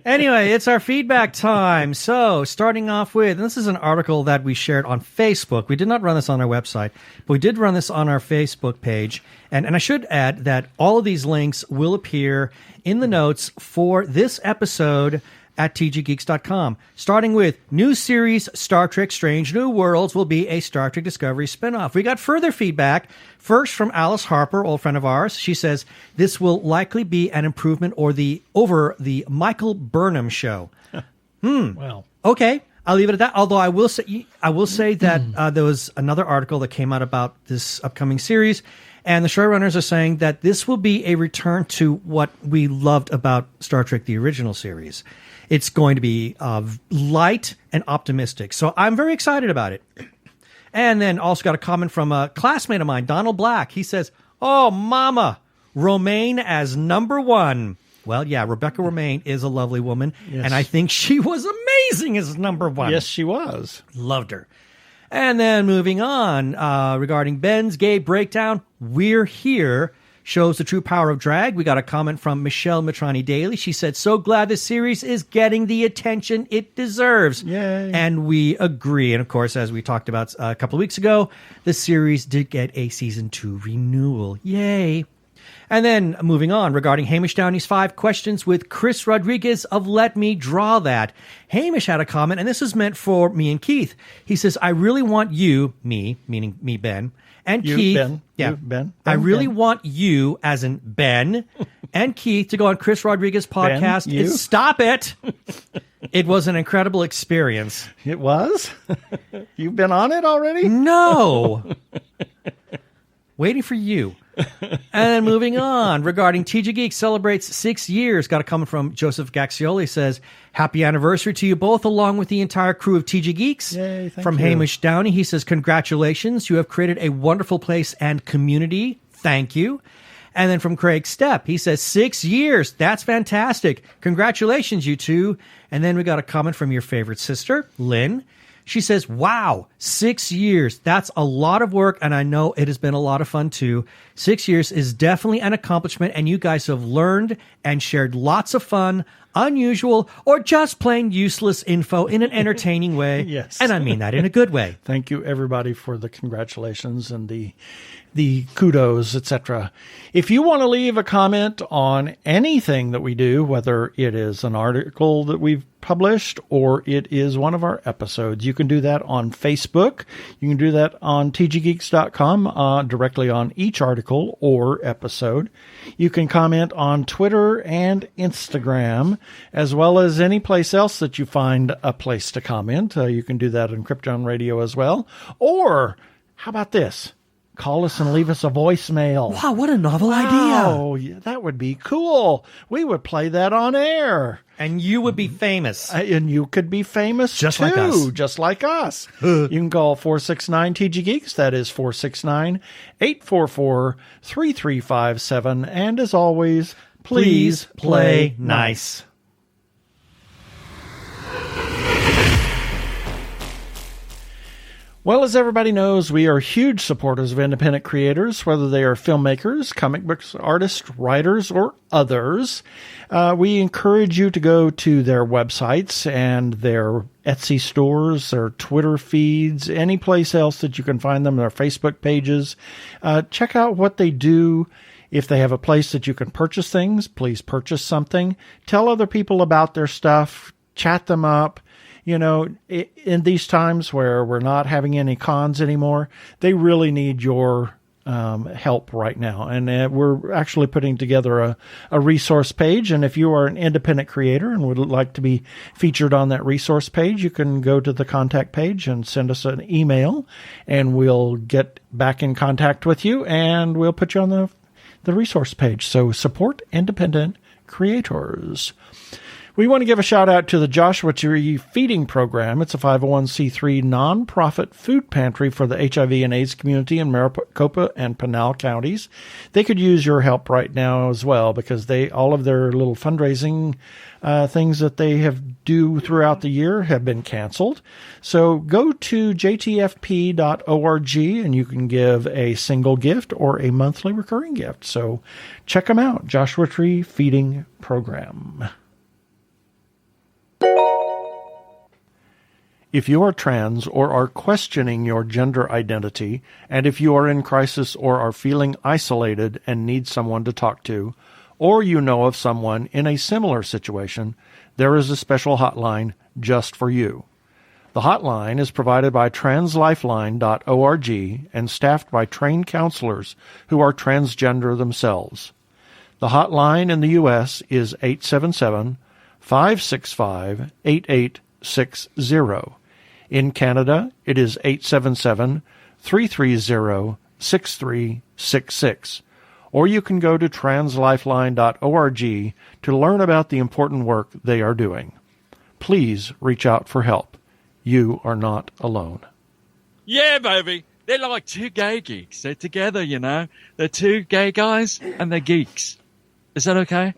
Anyway, it's our feedback time. So, starting off with, and this is an article that we shared on Facebook. We did not run this on our website, but we did run this on our Facebook page. And I should add that all of these links will appear in the notes for this episode at tggeeks.com. Starting with new series Star Trek Strange New Worlds will be a Star Trek Discovery spinoff. We got further feedback, first from Alice Harper, old friend of ours. She says this will likely be an improvement over the Michael Burnham show. Well, okay. I'll leave it at that. Although I will say that there was another article that came out about this upcoming series, and the showrunners are saying that this will be a return to what we loved about Star Trek, the original series. It's going to be light and optimistic. So I'm very excited about it. And then also got a comment from a classmate of mine, Donald Black. He says, "Oh, mama, Romaine as number one." Well, yeah, Rebecca Romaine is a lovely woman. Yes. And I think she was amazing as number one. Yes, she was. Loved her. And then moving on, regarding Ben's gay breakdown, we're here. Shows the true power of drag. We got a comment from Michelle Mitrani Daly. She said, "So glad this series is getting the attention it deserves." Yay. And we agree. And of course, as we talked about a couple of weeks ago, the series did get a season 2 renewal. Yay. And then moving on, regarding Hamish Downey's 5 questions with Chris Rodriguez of Let Me Draw That. Hamish had a comment, and this is meant for me and Keith. He says, "I really want you," me, meaning me, Ben, and you, Keith. Ben. Yeah, you, Ben. I really want you, as in Ben, and Keith, to go on Chris Rodriguez's podcast. Ben, you? Stop it. It was an incredible experience. It was? You've been on it already? No. Waiting for you. And then moving on, regarding TG Geeks celebrates 6 years. Got a comment from Joseph Gaxioli. Says, "Happy anniversary to you both, along with the entire crew of TG Geeks." Yay, thank from you. Hamish Downey, he says, "Congratulations. You have created a wonderful place and community. Thank you." And then from Craig Stepp, he says, 6 years. That's fantastic. Congratulations, you two. And then we got a comment from your favorite sister, Lynn. She says, "Wow, 6 years. That's a lot of work, and I know it has been a lot of fun, too. 6 years is definitely an accomplishment, and you guys have learned and shared lots of fun. unusual, or just plain useless info in an entertaining way. Yes. And I mean that in a good way. Thank you, everybody, for the congratulations and the kudos, etc. If you want to leave a comment on anything that we do, whether it is an article that we've published or it is one of our episodes, you can do that on Facebook. You can do that on tggeeks.com, directly on each article or episode. You can comment on Twitter and Instagram, as well as any place else that you find a place to comment. You can do that on Krypton Radio as well. Or, how about this? Call us and leave us a voicemail. Wow, what a novel idea. Oh, yeah, that would be cool. We would play that on air. And you would be famous. And you could be famous just too, like us. Just like us. You can call 469-TG-GEEKS. That is 469-844-3357. And as always, please play nice. Well, as everybody knows, we are huge supporters of independent creators, whether they are filmmakers, comic books artists, writers, or others. We encourage you to go to their websites and their Etsy stores, their Twitter feeds, any place else that you can find them, their Facebook pages. Check out what they do. If they have a place that you can purchase things, please purchase something. Tell other people about their stuff. Chat them up. You know, in these times where we're not having any cons anymore, they really need your help right now. And we're actually putting together a resource page. And if you are an independent creator and would like to be featured on that resource page, you can go to the contact page and send us an email, and we'll get back in contact with you, and we'll put you on the resource page. So support independent creators. We want to give a shout out to the Joshua Tree Feeding Program. It's a 501c3 nonprofit food pantry for the HIV and AIDS community in Maricopa and Pinal counties. They could use your help right now as well, because all of their little fundraising things that they have do throughout the year have been canceled. So go to jtfp.org and you can give a single gift or a monthly recurring gift. So check them out, Joshua Tree Feeding Program. If you are trans or are questioning your gender identity, and if you are in crisis or are feeling isolated and need someone to talk to, or you know of someone in a similar situation, there is a special hotline just for you. The hotline is provided by translifeline.org and staffed by trained counselors who are transgender themselves. The hotline in the U.S. is 877-565-8860. In Canada, it is 877-330-6366. Or you can go to translifeline.org to learn about the important work they are doing. Please reach out for help. You are not alone. Yeah, baby. They're like two gay geeks. They're together, you know. They're two gay guys and they're geeks. Is that okay?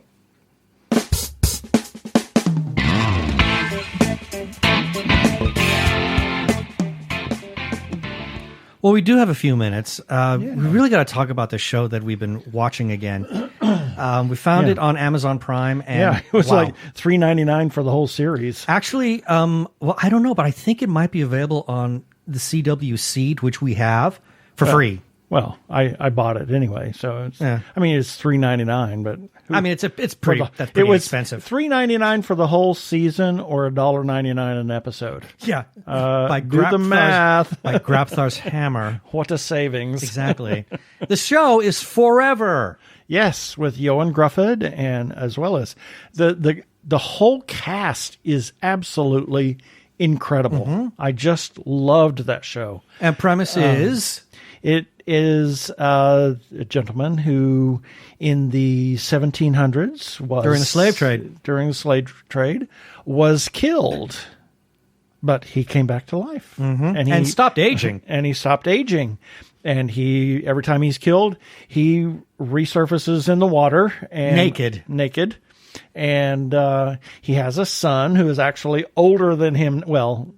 Well, we do have a few minutes. We really got to talk about the show that we've been watching again. We found it on Amazon Prime. And, it was like $3.99 for the whole series. Actually, well, I don't know, but I think it might be available on the CW Seed, which we have, for free. Well, I bought it anyway, so it's, I mean, it's $3.99, but I mean, it's pretty. That's pretty expensive. $3.99 for the whole season, or $1.99 an episode. Yeah, by do the math. By Grabthar's hammer. What a savings! Exactly. The show is forever. Yes, with Johan Gruffed, and as well as the whole cast is absolutely incredible. Mm-hmm. I just loved that show. And premise is. It is a gentleman who, in the 1700s, was during the slave trade, was killed, but he came back to life and stopped aging. And he stopped aging, and every time he's killed, he resurfaces in the water and naked, And he has a son who is actually older than him. Well,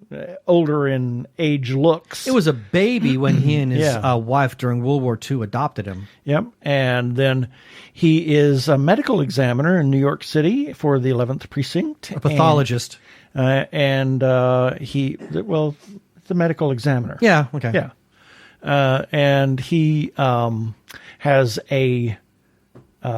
older in age looks. It was a baby when he and his Yeah. wife during World War II adopted him. Yep. And then he is a medical examiner in New York City for the 11th Precinct. A pathologist. And he, well, the medical examiner. Yeah, okay. Yeah. And he has a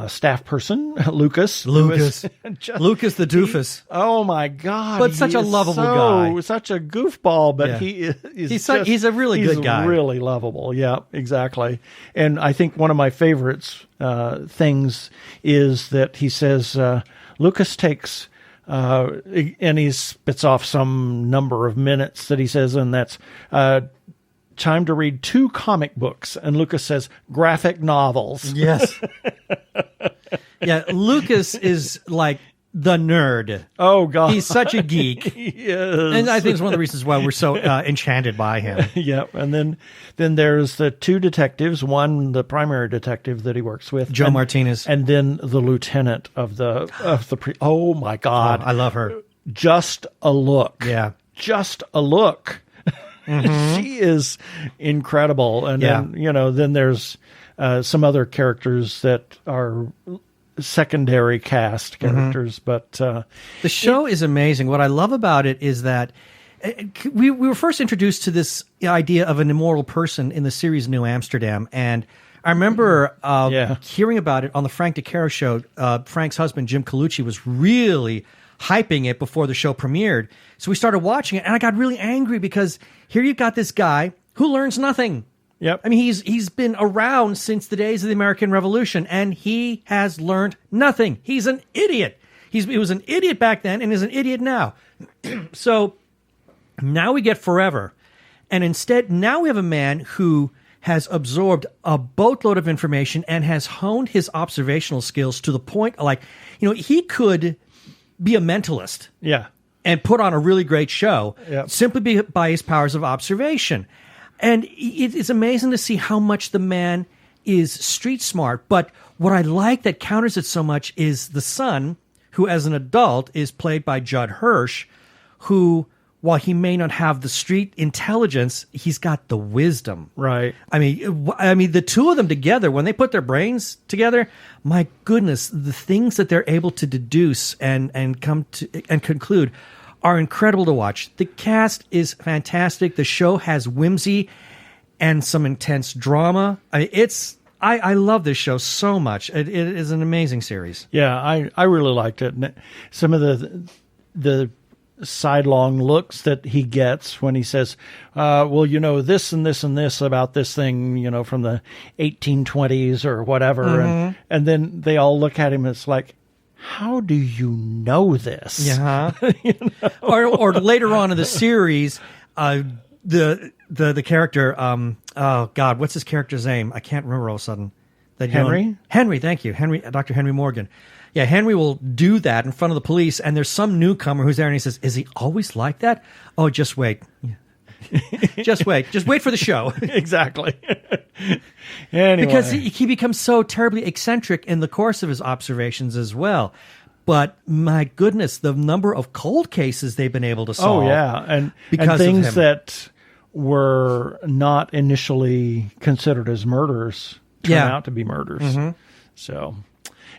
staff person, Lucas. who is just- Lucas the doofus. oh my God! But such he a is lovable guy. such a goofball. But Yeah. he is He's a really good guy. He's really lovable. Yeah, exactly. And I think one of my favorites things is that he says Lucas takes. And he spits off some number of minutes that he says, and that's time to read 2 comic books. And Lucas says graphic novels. Yes. Yeah, Lucas is like the nerd. Oh God, He's such a geek. he is. And I think it's one of the reasons why we're so enchanted by him. Yeah, and then there's the 2 detectives. One, the primary detective that he works with, Joe Martinez. and then the lieutenant of the oh my God, I love her. just a look. Yeah. Just a look. She is incredible. And Yeah. then there's some other characters that are secondary cast characters, but The show is amazing. What I love about it is that we were first introduced to this idea of an immortal person in the series New Amsterdam. And I remember hearing about it on the Frank DeCaro show. Frank's husband, Jim Colucci, was really hyping it before the show premiered. So we started watching it, and I got really angry because here you've got this guy who learns nothing. Yep. I mean, he's been around since the days of the American Revolution, and he has learned nothing. He's an idiot. He was an idiot back then and is an idiot now. So now we get Forever. And instead, now we have a man who has absorbed a boatload of information and has honed his observational skills to the point, like, he could be a mentalist. yeah. And put on a really great show Yep. simply by his powers of observation. And it's amazing to see how much the man is street smart. But what I like that counters it so much is the son, who as an adult is played by Judd Hirsch, who, while he may not have the street intelligence, he's got the wisdom. Right. I mean, the two of them together, when they put their brains together, my goodness, the things that they're able to deduce and come to and conclude are incredible to watch. The cast is fantastic. The show has whimsy and some intense drama. I love this show so much. It is an amazing series. Yeah, I really liked it. And some of the sidelong looks that he gets when he says, well, this and this and this about this thing, from the 1820s or whatever. And then they all look at him. It's like, how do you know this? Yeah. Or later on in the series, the character, oh God, what's his character's name? I can't remember all of a sudden. Henry? Henry, thank you. Dr. Henry Morgan. Yeah, Henry will do that in front of the police, and there's some newcomer who's there, and he says, is he always like that? Oh, just wait. Just wait. Just wait for the show. Exactly. Anyway. Because he becomes so terribly eccentric in the course of his observations as well. But my goodness, the number of cold cases they've been able to solve. Oh, yeah. And because things of him. that were not initially considered as murders turn out to be murders. So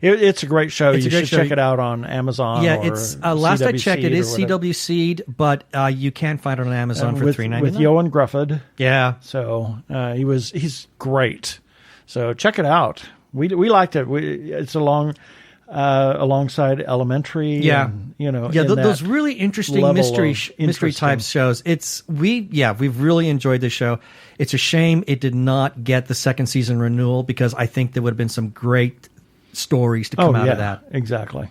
it's a great show. You should check it out on Amazon. Yeah, or it's last I checked, it is CW CW Seed, but you can find it on Amazon for $3.99. with Johan Grufford. Yeah. So he's great. So check it out. We liked it. It's alongside Elementary. Yeah. And, those really interesting mystery type shows. We've really enjoyed this show. It's a shame it did not get the second season renewal, because I think there would have been some great stories to come out of that. Exactly.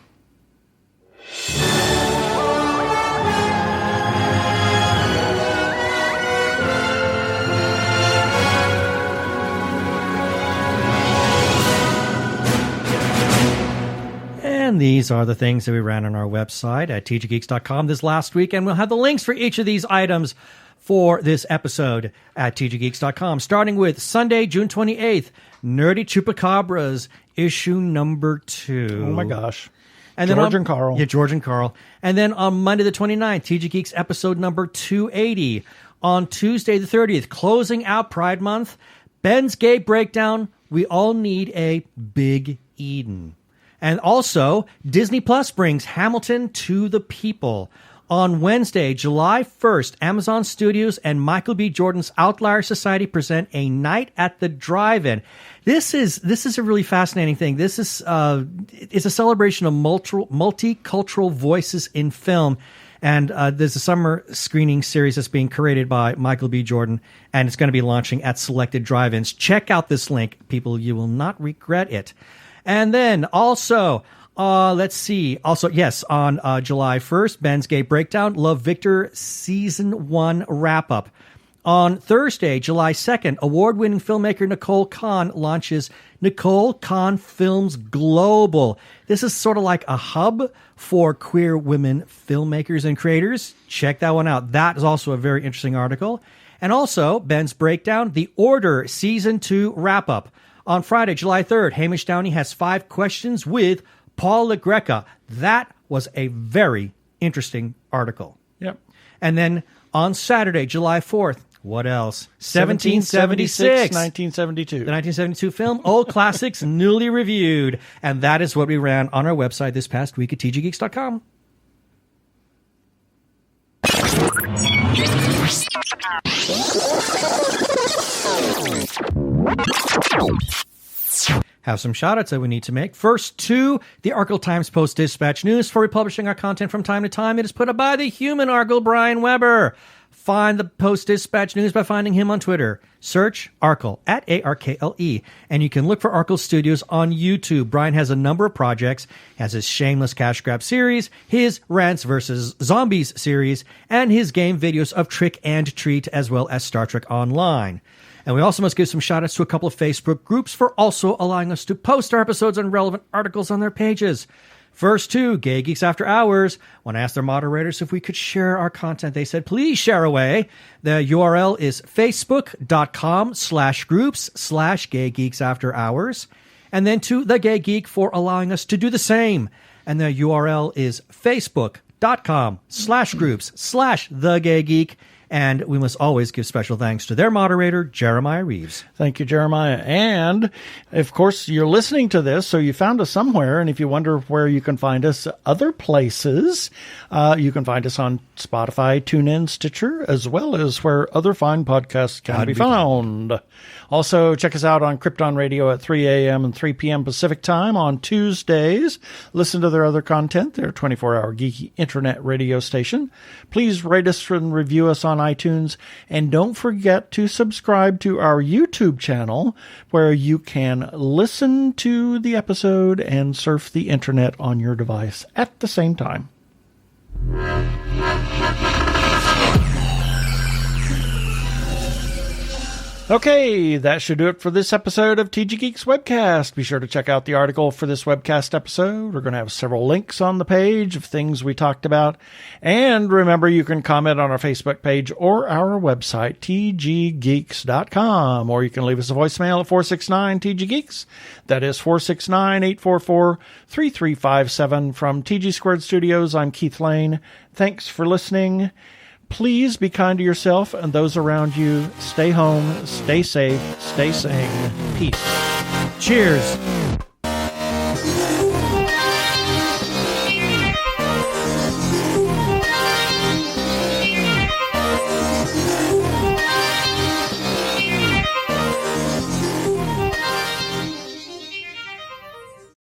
And these are the things that we ran on our website at tggeeks.com this last week, and we'll have the links for each of these items for this episode at tggeeks.com, starting with Sunday, June 28th, Nerdy Chupacabras, issue number 2. Oh, my gosh. And George and Carl. Yeah, George and Carl. And then on Monday the 29th, TG Geeks episode number 280. On Tuesday the 30th, closing out Pride Month, Ben's Gay Breakdown, We All Need a Big Eden. And also, Disney Plus brings Hamilton to the People. On Wednesday, July 1st, Amazon Studios and Michael B. Jordan's Outlier Society present A Night at the Drive-In. This is a really fascinating thing. This is it's a celebration of multicultural voices in film. And there's a summer screening series that's being curated by Michael B. Jordan, and it's going to be launching at selected drive-ins. Check out this link, people. You will not regret it. And then also... let's see. Also, yes, on July 1st, Ben's Gay Breakdown, Love Victor Season 1 Wrap-Up. On Thursday, July 2nd, award-winning filmmaker Nicole Kahn launches Nicole Kahn Films Global. This is sort of like a hub for queer women filmmakers and creators. Check that one out. That is also a very interesting article. And also, Ben's Breakdown, The Order Season 2 Wrap-Up. On Friday, July 3rd, Hamish Downey has 5 questions with Paul LaGreca. That was a very interesting article. Yep. And then on Saturday, July 4th, what else? 1776. 1972. The 1972 film, Old Classics Newly Reviewed. And that is what we ran on our website this past week at tggeeks.com. Have some shout-outs that we need to make. First, to the Arkle Times Post-Dispatch News. For republishing our content from time to time, it is put up by the human Arkle, Brian Weber. Find the Post-Dispatch News by finding him on Twitter. Search Arkle, at A-R-K-L-E. And you can look for Arkle Studios on YouTube. Brian has a number of projects. He has his Shameless Cash Grab series, his Rants vs. Zombies series, and his game videos of Trick and Treat, as well as Star Trek Online. And we also must give some shout-outs to a couple of Facebook groups for also allowing us to post our episodes and relevant articles on their pages. First, to Gay Geeks After Hours. When I asked their moderators if we could share our content, they said, please share away. The URL is facebook.com/groups/Gay Geeks After Hours. And then to The Gay Geek for allowing us to do the same. And the URL is facebook.com/groups/The Gay Geek. And we must always give special thanks to their moderator, Jeremiah Reeves. Thank you, Jeremiah. And, of course, you're listening to this, so you found us somewhere. And if you wonder where you can find us other places, you can find us on Spotify, TuneIn, Stitcher, as well as where other fine podcasts can be found. Also, check us out on Krypton Radio at 3 a.m. and 3 p.m. Pacific Time on Tuesdays. Listen to their other content, their 24-hour geeky internet radio station. Please rate us and review us on iTunes. And don't forget to subscribe to our YouTube channel, where you can listen to the episode and surf the internet on your device at the same time. Okay, that should do it for this episode of TG Geeks Webcast. Be sure to check out the article for this webcast episode. We're going to have several links on the page of things we talked about. And remember, you can comment on our Facebook page or our website, tggeeks.com. Or you can leave us a voicemail at 469-TG-GEEKS. That is 469-844-3357. From TG Squared Studios, I'm Keith Lane. Thanks for listening. Please be kind to yourself and those around you. Stay home, stay safe, stay sane. Peace. Cheers.